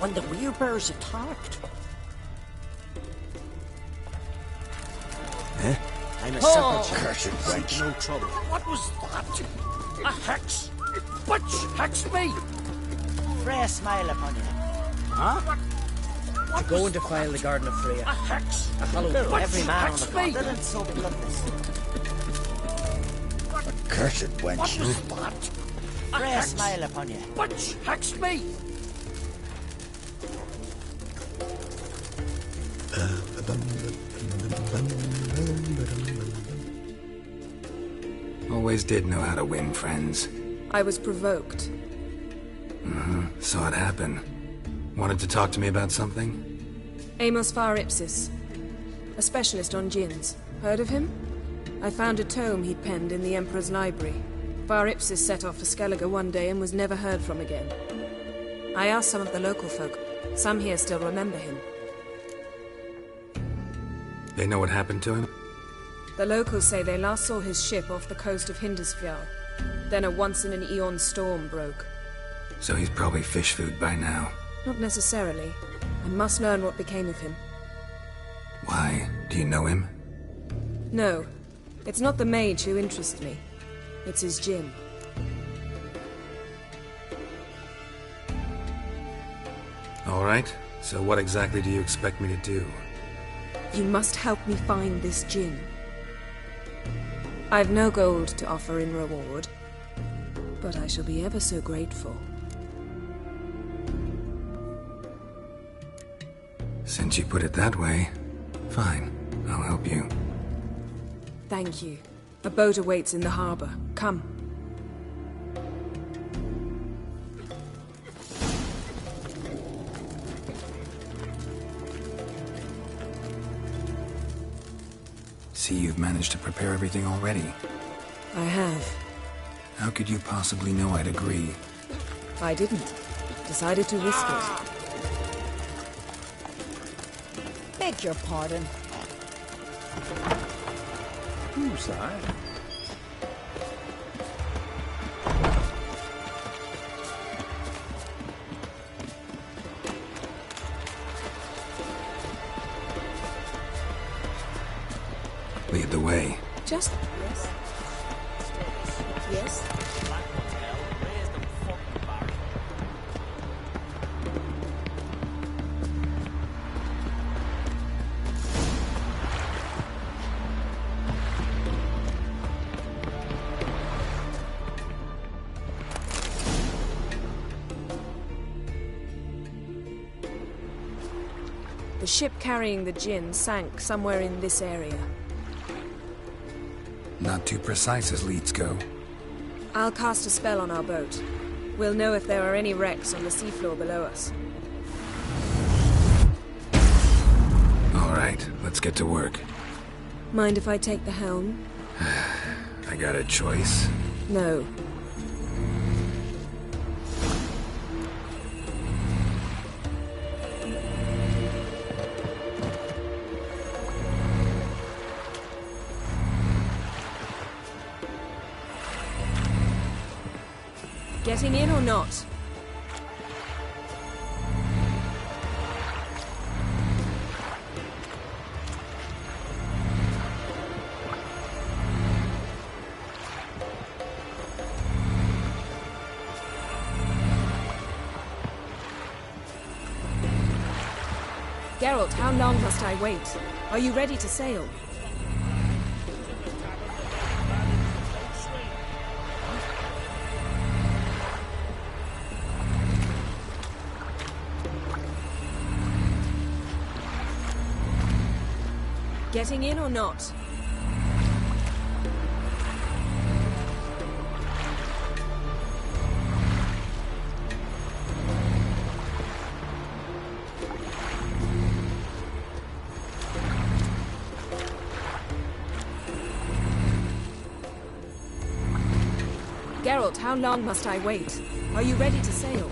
when the Werebears attacked. Eh? I'm a Cursed wench. no trouble. What was that? A hex? Which hexed me? Freya smile upon you. Huh? To go and defile the Garden of Freya. A hex? A hollow Which blow. Every man on the hexed me? continent so bloodless. Cursed wench. What was that? A Freya hex? smile upon you. Which hexed me? Always did know how to win friends. I was provoked. Saw it happen. Wanted to talk to me about something? Amos Far Ipsis, a specialist on djinns. Heard of him? I found a tome he'd penned in the Emperor's library. Far Ipsis set off for Skellige one day and was never heard from again. I asked some of the local folk. Some here still remember him. They know what happened to him? The locals say they last saw his ship off the coast of Hindisfjall. Then a once-in-an-eon storm broke. So he's probably fish food by now. Not necessarily. I must learn what became of him. Why? Do you know him? No. It's not the mage who interests me. It's his djinn. All right. So what exactly do you expect me to do? You must help me find this djinn. I've no gold to offer in reward, but I shall be ever so grateful. Since you put it that way, fine. I'll help you. Thank you. A boat awaits in the harbor. Come. See, you've managed to prepare everything already. I have. How could you possibly know I'd agree? I didn't. Decided to risk it. Beg your pardon. Who's that? Lead the way. Just... Yes? Yes? The ship carrying the djinn sank somewhere in this area. Not too precise as leads go. I'll cast a spell on our boat. We'll know if there are any wrecks on the seafloor below us. All right, let's get to work. Mind if I take the helm? I got a choice. No. Getting in or not? Geralt, how long must I wait? Are you ready to sail? Getting in or not? Geralt, how long must I wait? Are you ready to sail?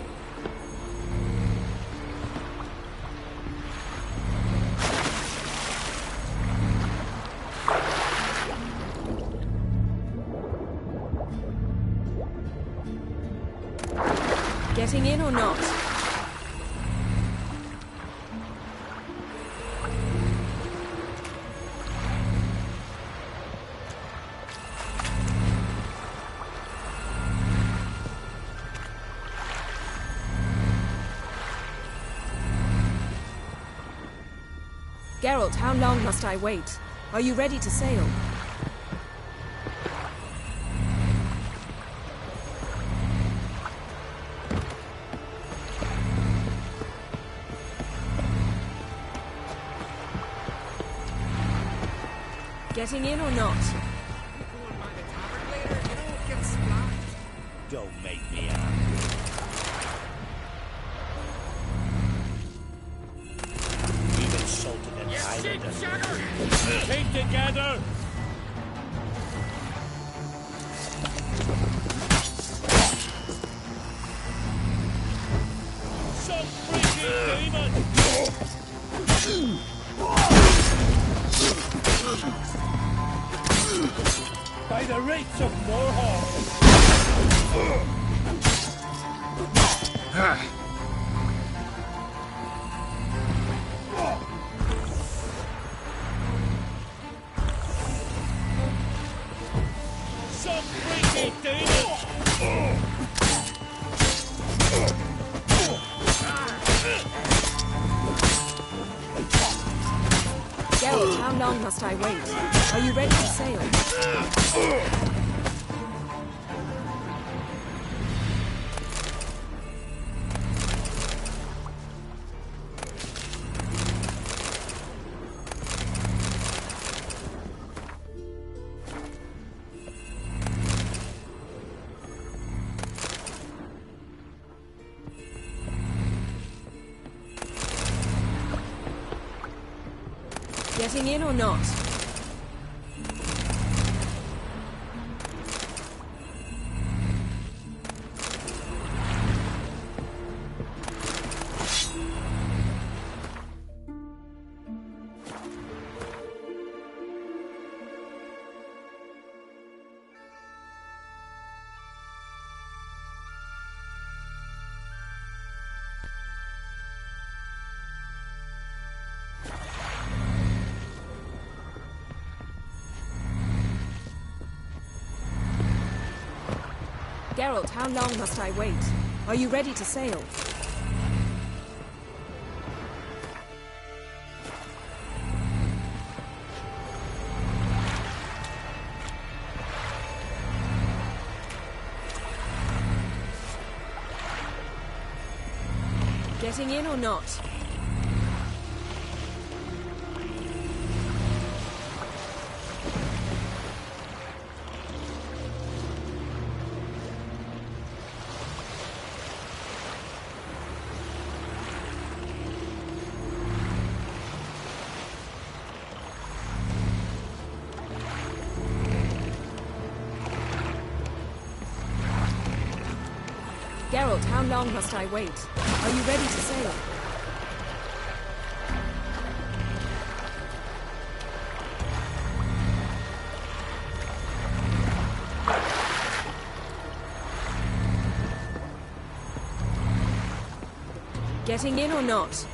Getting in or not? Geralt, how long must I wait? Are you ready to sail? Getting in or not? Don't make me angry. We've insulted an islander. Keep together! Some freaking demon! By the rates of Morhawk! Some freaking demon! Geralt, how long must I wait? Are you ready to sail? Getting in or not? Geralt, how long must I wait? Are you ready to sail? Getting in or not? Geralt, how long must I wait? Are you ready to sail? Getting in or not?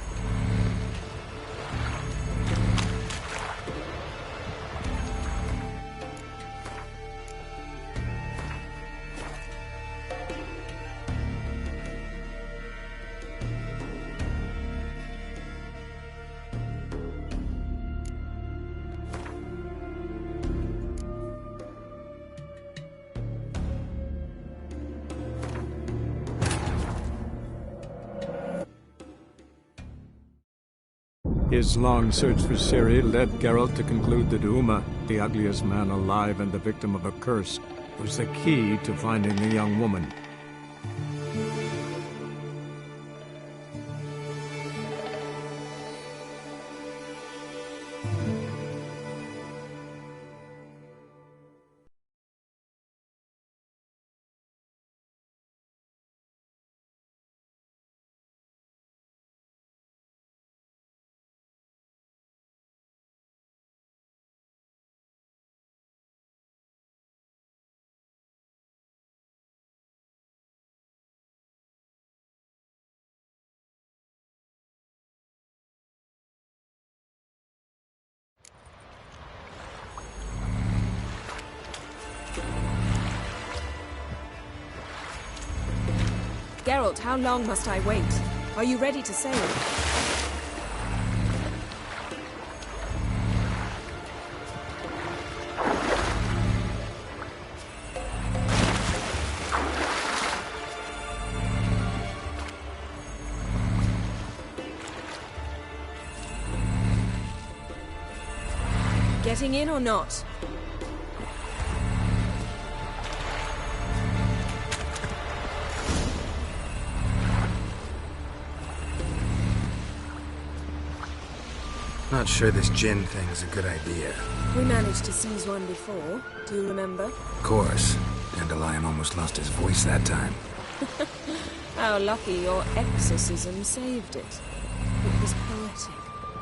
His long search for Ciri led Geralt to conclude that Uma, the ugliest man alive and the victim of a curse, was the key to finding the young woman. Geralt, how long must I wait? Are you ready to sail? Getting in or not? Not sure this Jinn thing's a good idea. We managed to seize one before. Do you remember? Of course. Dandelion almost lost his voice that time. How lucky your exorcism saved it. It was poetic.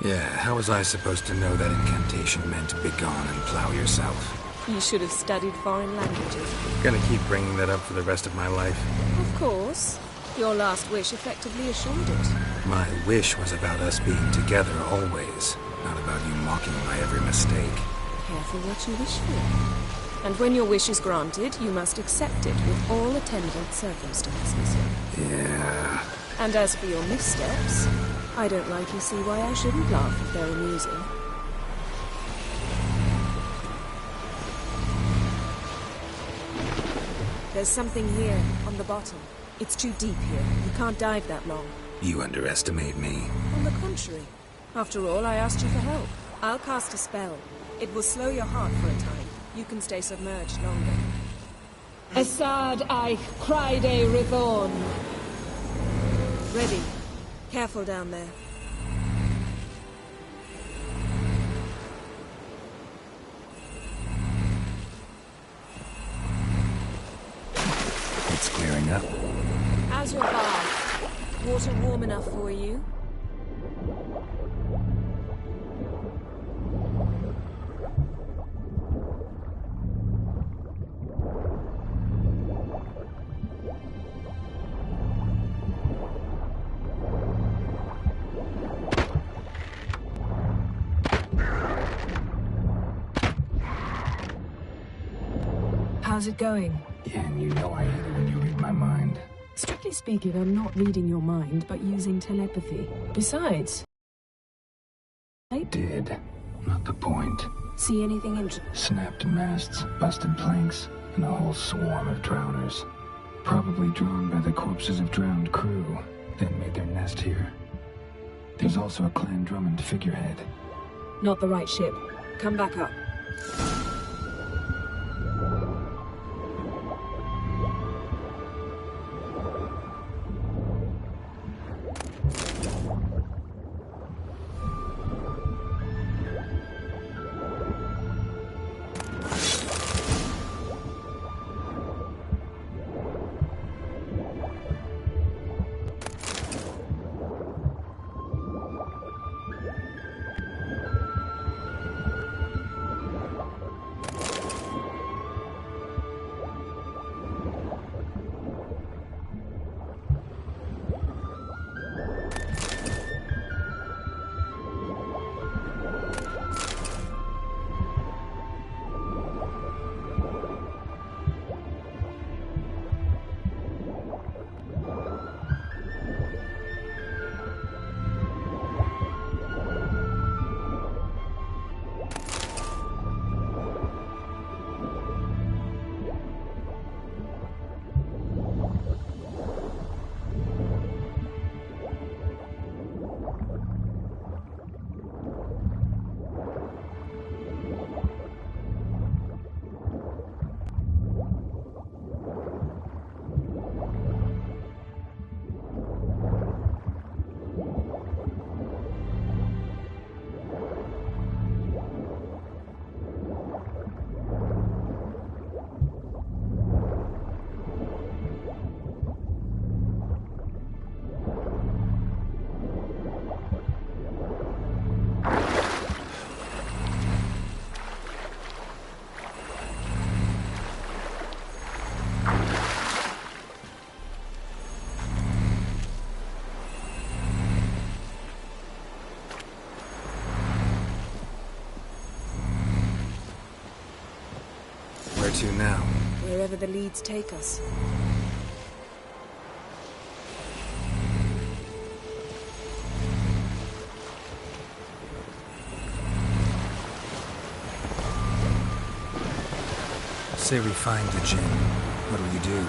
Yeah, how was I supposed to know that incantation meant begone and plow yourself? You should have studied foreign languages. Gonna keep bringing that up for the rest of my life? Of course. Your last wish effectively assured it. My wish was about us being together always, not about you mocking my every mistake. Careful what you wish for. And when your wish is granted, you must accept it with all attendant circumstances. Yeah... And as for your missteps, I don't rightly see why I shouldn't laugh if they're amusing. There's something here, on the bottom. It's too deep here. You can't dive that long. You underestimate me. On the contrary. After all, I asked you for help. I'll cast a spell. It will slow your heart for a time. You can stay submerged longer. Assad Eich Kryde Rithorn. Ready. Careful down there. It's clearing up. How's your bath? Water warm enough for you? How's it going? Yen, you know I hate it when you read my mind. Strictly speaking, I'm not reading your mind, but using telepathy. Besides... I Did. Not the point. see anything interesting? Snapped masts, busted planks, and a whole swarm of drowners. Probably drawn by the corpses of drowned crew, then made their nest here. There's also a Clan Drummond figurehead. Not the right ship. Come back up. Where to now? Wherever the leads take us. Say we find the Jinn. What'll you do?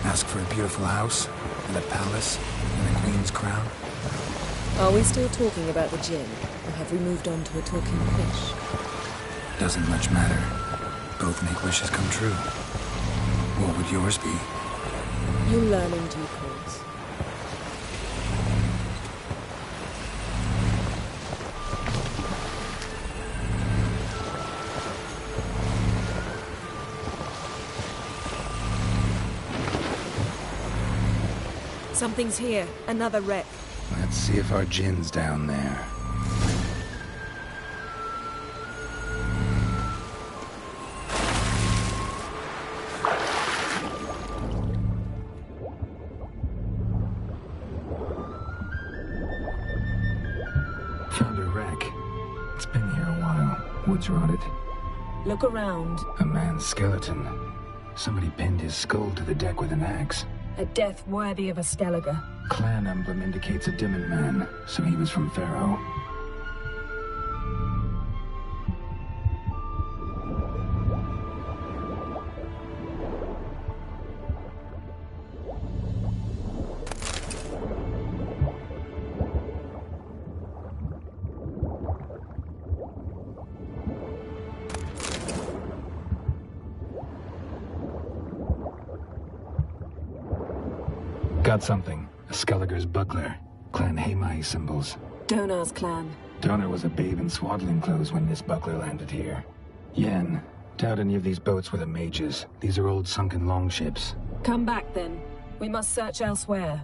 Ask for a beautiful house? And a palace? And a queen's crown? Are we still talking about the Jinn? Or have we moved on to a talking fish? Doesn't much matter. Both make wishes come true. What would yours be? You learn in due course. Something's here. Another wreck. Let's see if our Jin's down there. Found a wreck. It's been here a while. Wood's rotted. Look around. A man's skeleton. Somebody pinned his skull to the deck with an axe. A death worthy of a Skellige. Clan emblem indicates a Dimmen man, so he was from Pharaoh. Got something. A Skellige's buckler. Clan Haemai symbols. Donar's clan. Donar was a babe in swaddling clothes when this buckler landed here. Yen, doubt any of these boats were the mages. These are old sunken longships. Come back then. We must search elsewhere.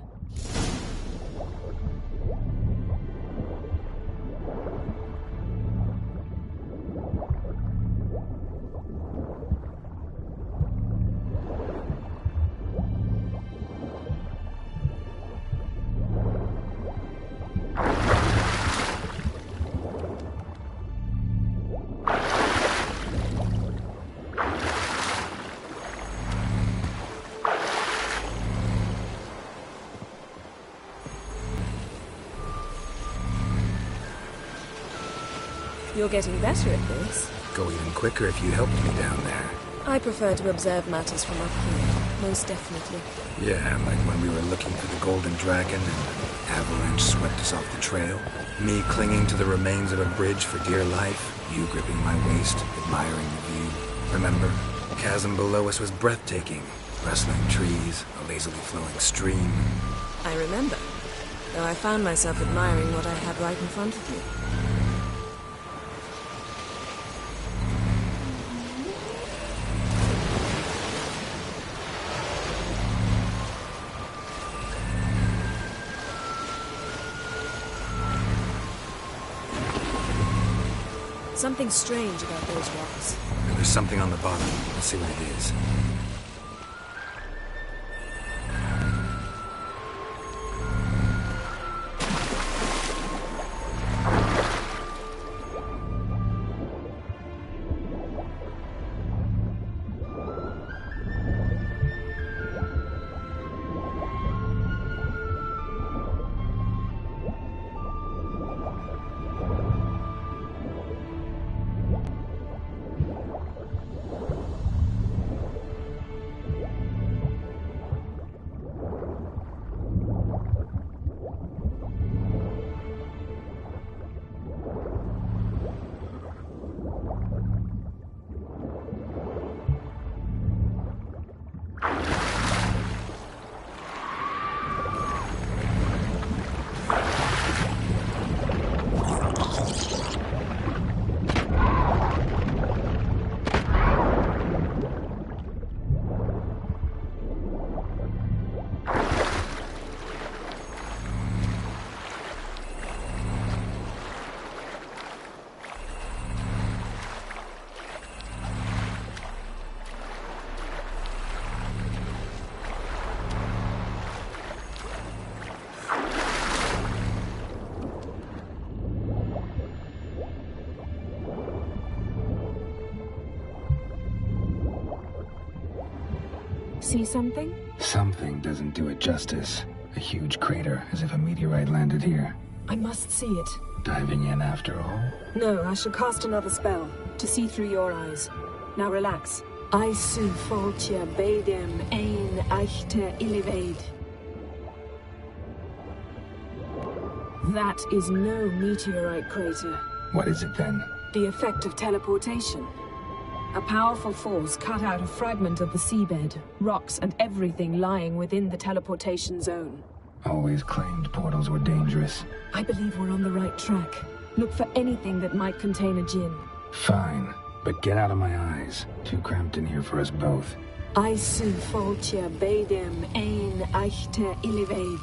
You're getting better at this. Go even quicker if you helped me down there. I prefer to observe matters from up here, most definitely. Yeah, like when we were looking for the Golden Dragon and avalanche swept us off the trail. Me clinging to the remains of a bridge for dear life. You gripping my waist, admiring the view. Remember? The chasm below us was breathtaking. Rustling trees, a lazily flowing stream. I remember, though I found myself admiring what I had right in front of me. Something strange about those rocks. There's something on the bottom. Let's see what it is. See something? Something doesn't do it justice. A huge crater, as if a meteorite landed here. I must see it. Diving in after all? No, I shall cast another spell, to see through your eyes. Now relax. Aisu foltia bedem ein eichter illivaid. That is no meteorite crater. What is it then? The effect of teleportation. A powerful force cut out a fragment of the seabed, rocks and everything lying within the teleportation zone. Always claimed portals were dangerous. I believe we're on the right track. Look for anything that might contain a djinn. Fine, but get out of my eyes. Too cramped in here for us both. Aisu foltja beidem ein eichte illiveid.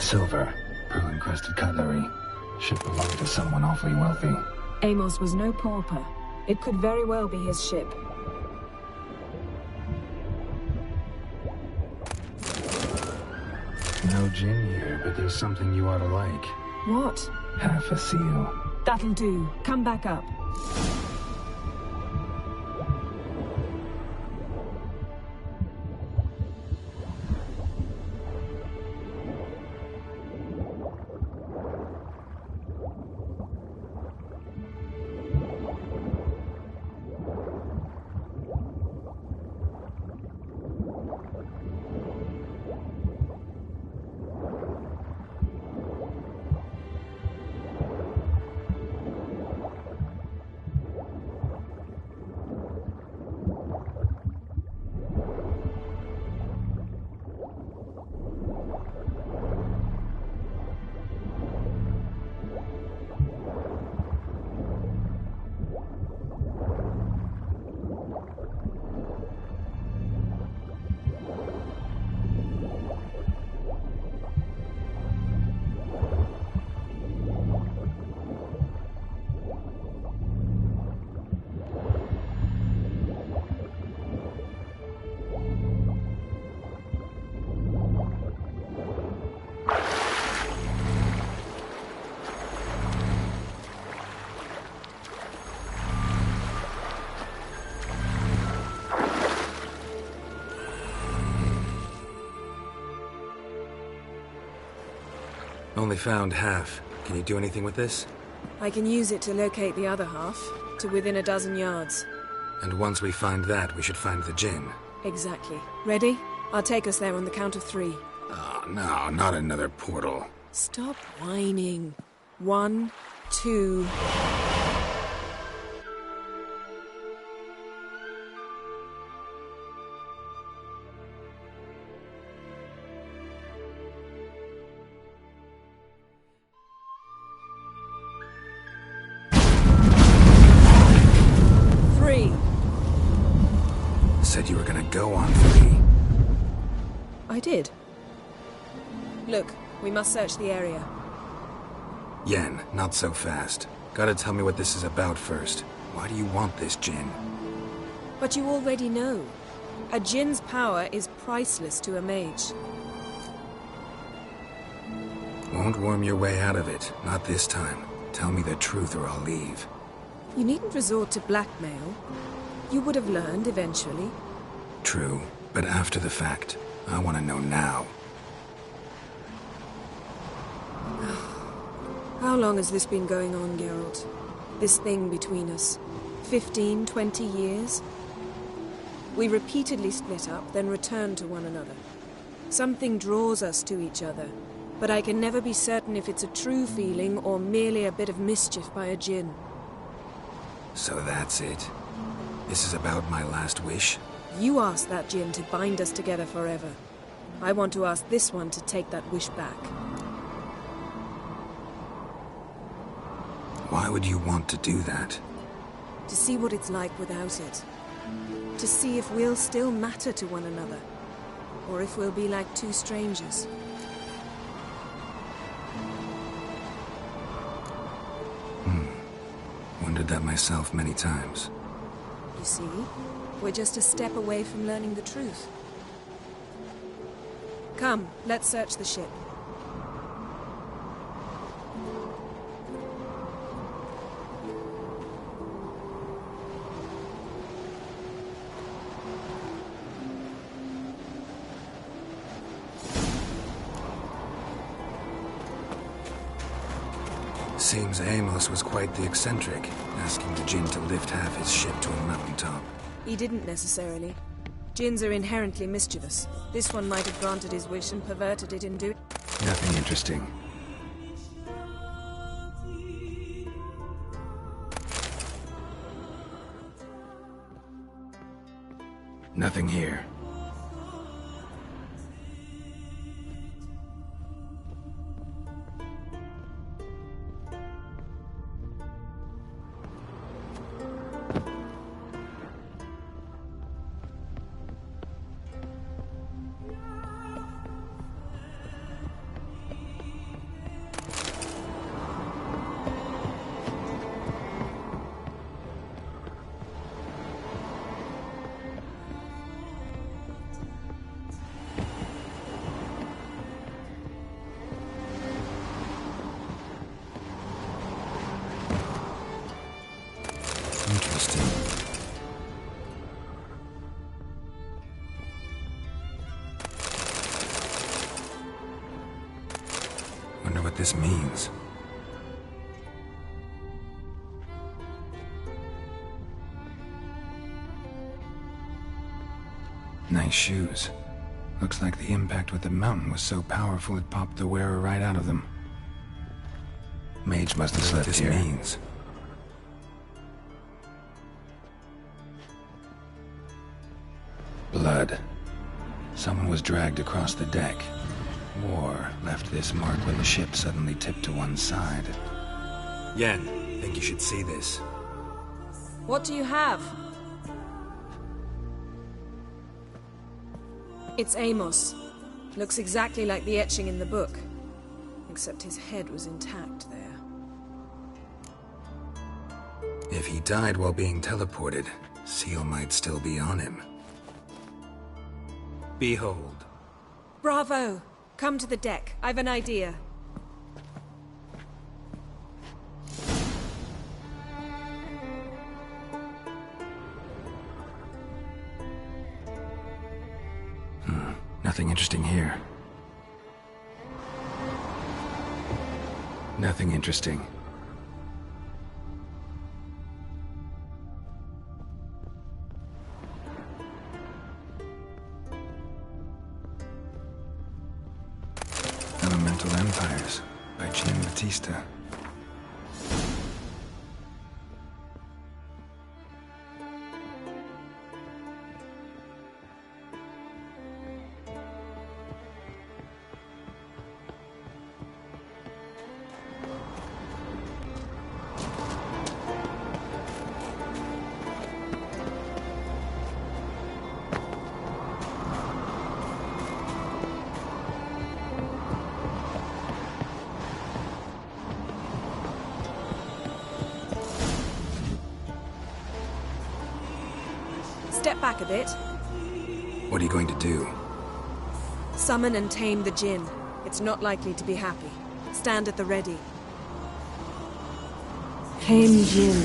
Silver, pearl-encrusted cutlery. Should belong to someone awfully wealthy. Amos was no pauper. It could very well be his ship. No gin here, but there's something you ought to like. What? Half a seal. That'll do. Come back up. Only found half. Can you do anything with this? I can use it to locate the other half. to within a dozen yards. And once we find that, we should find the Jinn. Exactly. Ready? I'll take us there on the count of 3. Oh, no, not another portal. Stop whining. 1, 2... Said you were gonna go on 3. I did. Look, we must search the area. Yen, not so fast. Gotta tell me what this is about first. Why do you want this Jinn? But you already know. A Jinn's power is priceless to a mage. Won't worm your way out of it. Not this time. Tell me the truth or I'll leave. You needn't resort to blackmail. You would have learned eventually. True, but after the fact. I want to know now. How long has this been going on, Geralt? This thing between us? 15, 20 years? We repeatedly split up, then returned to one another. Something draws us to each other, but I can never be certain if it's a true feeling or merely a bit of mischief by a Jinn. So that's it. This is about my last wish? You asked that Jinn to bind us together forever. I want to ask this one to take that wish back. Why would you want to do that? To see what it's like without it. To see if we'll still matter to one another. Or if we'll be like two strangers. Wondered that myself many times. You see, we're just a step away from learning the truth. Come, let's search the ship. Seems Amos was quite the eccentric, asking the Jinn to lift half his ship to a mountaintop. He didn't necessarily. Jinns are inherently mischievous. This one might have granted his wish and perverted it in doing... Nothing interesting. Nothing here. Interesting. Wonder what this means. Nice shoes. Looks like the impact with the mountain was so powerful it popped the wearer right out of them. Mage must have slept here. This means. Blood. Someone was dragged across the deck. War left this mark when the ship suddenly tipped to one side. Yen, think you should see this. What do you have? It's Amos. Looks exactly like the etching in the book. Except his head was intact there. If he died while being teleported, Seal might still be on him. Behold. Bravo! Come to the deck. I've an idea. Nothing interesting here. Nothing interesting. Step back a bit. What are you going to do? Summon and tame the Jinn. It's not likely to be happy. Stand at the ready. Tame Jinn.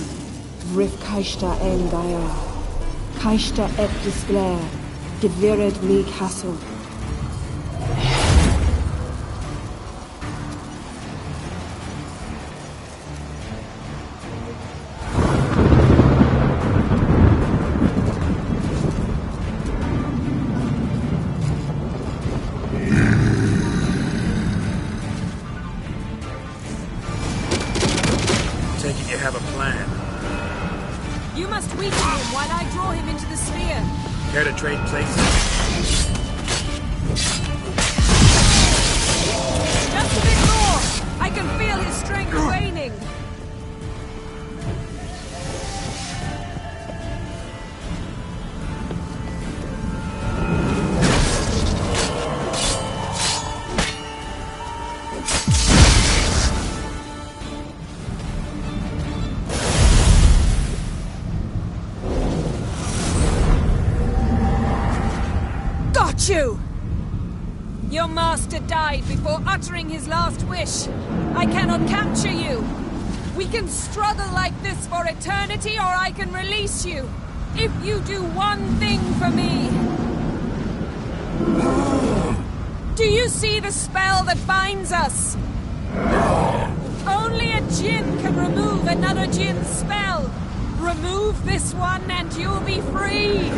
Rif Kaishta en Gaia. Kaishta et Disglair. Devired me castle. Taking you have a plan. You must weaken him while I draw him into the sphere. Care to trade places? Just a bit more! I can feel his strength waning. You! Your master died before uttering his last wish. I cannot capture you. We can struggle like this for eternity, or I can release you. If you do one thing for me. Do you see the spell that binds us? Only a Jinn can remove another Jinn's spell. Remove this one and you'll be free.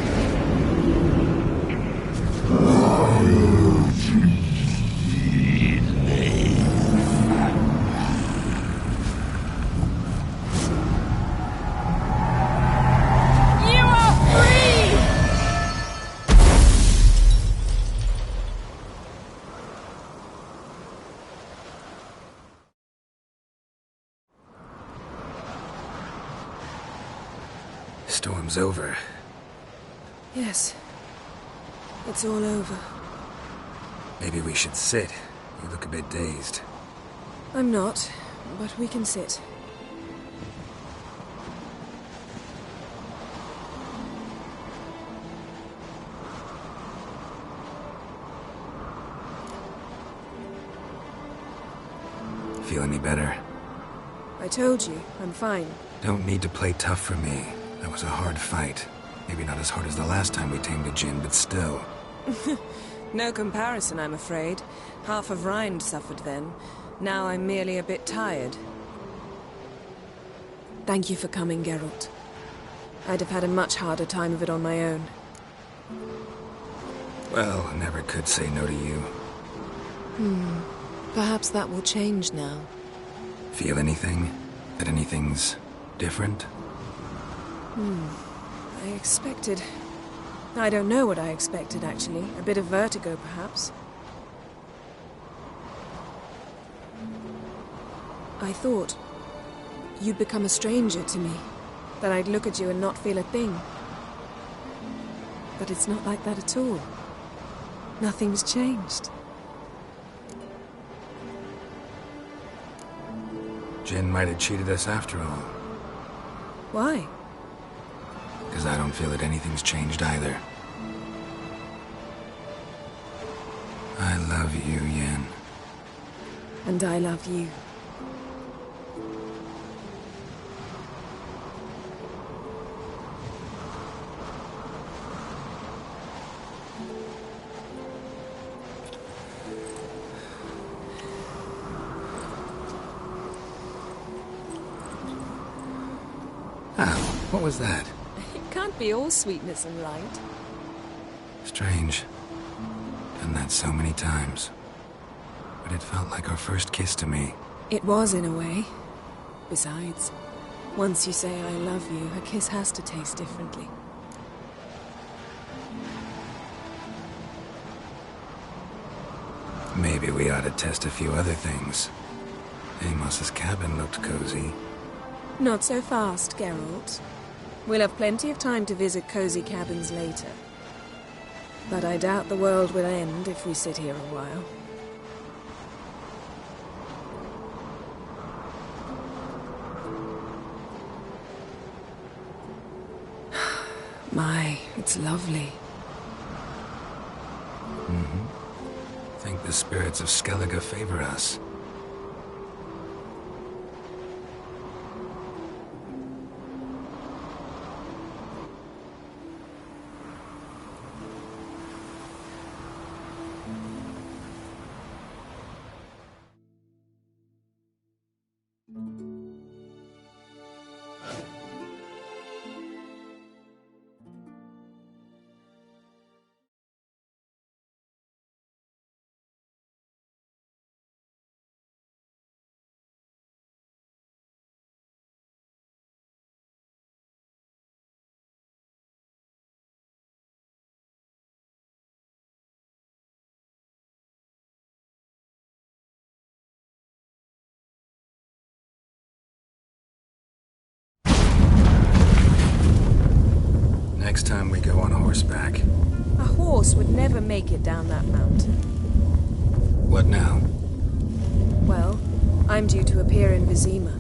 Storm's over. Yes. It's all over. Maybe we should sit. You look a bit dazed. I'm not, but we can sit. Feel any better? I told you, I'm fine. Don't need to play tough for me. That was a hard fight. Maybe not as hard as the last time we tamed a Jinn, but still. No comparison, I'm afraid. Half of Rind suffered then. Now I'm merely a bit tired. Thank you for coming, Geralt. I'd have had a much harder time of it on my own. Well, I never could say no to you. Perhaps that will change now. Feel anything? That anything's different? I expected... I don't know what I expected, actually. A bit of vertigo, perhaps. I thought you'd become a stranger to me. That I'd look at you and not feel a thing. But it's not like that at all. Nothing's changed. Jinn might have cheated us after all. Why? Because I don't feel that anything's changed either. I love you, Yen. And I love you. What was that? It can't be all sweetness and light. Strange. Done that so many times. But it felt like our first kiss to me. It was, in a way. Besides, once you say I love you, a kiss has to taste differently. Maybe we ought to test a few other things. Amos's cabin looked cozy. Not so fast, Geralt. We'll have plenty of time to visit cozy cabins later. But I doubt the world will end if we sit here a while. My, It's lovely. Think the spirits of Skellige favor us. Next time we go on horseback. A horse would never make it down that mountain. What now? Well, I'm due to appear in Vizima.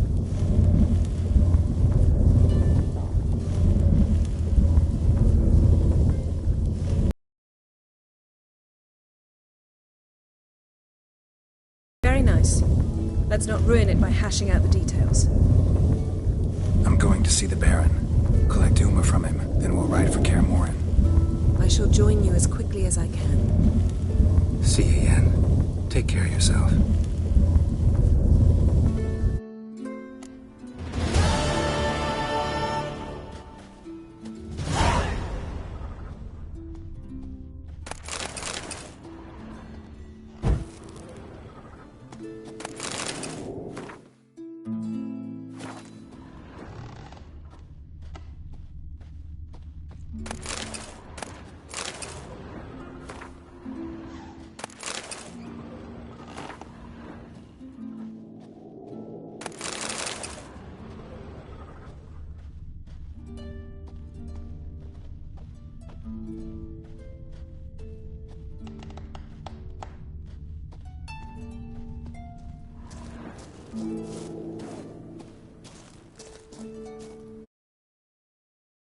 Very nice. Let's not ruin it by hashing out the details. I'm going to see the Baron. Collect Uma from him, then we'll ride for Kaer Morhen. I shall join you as quickly as I can. See you, Yen. Take care of yourself.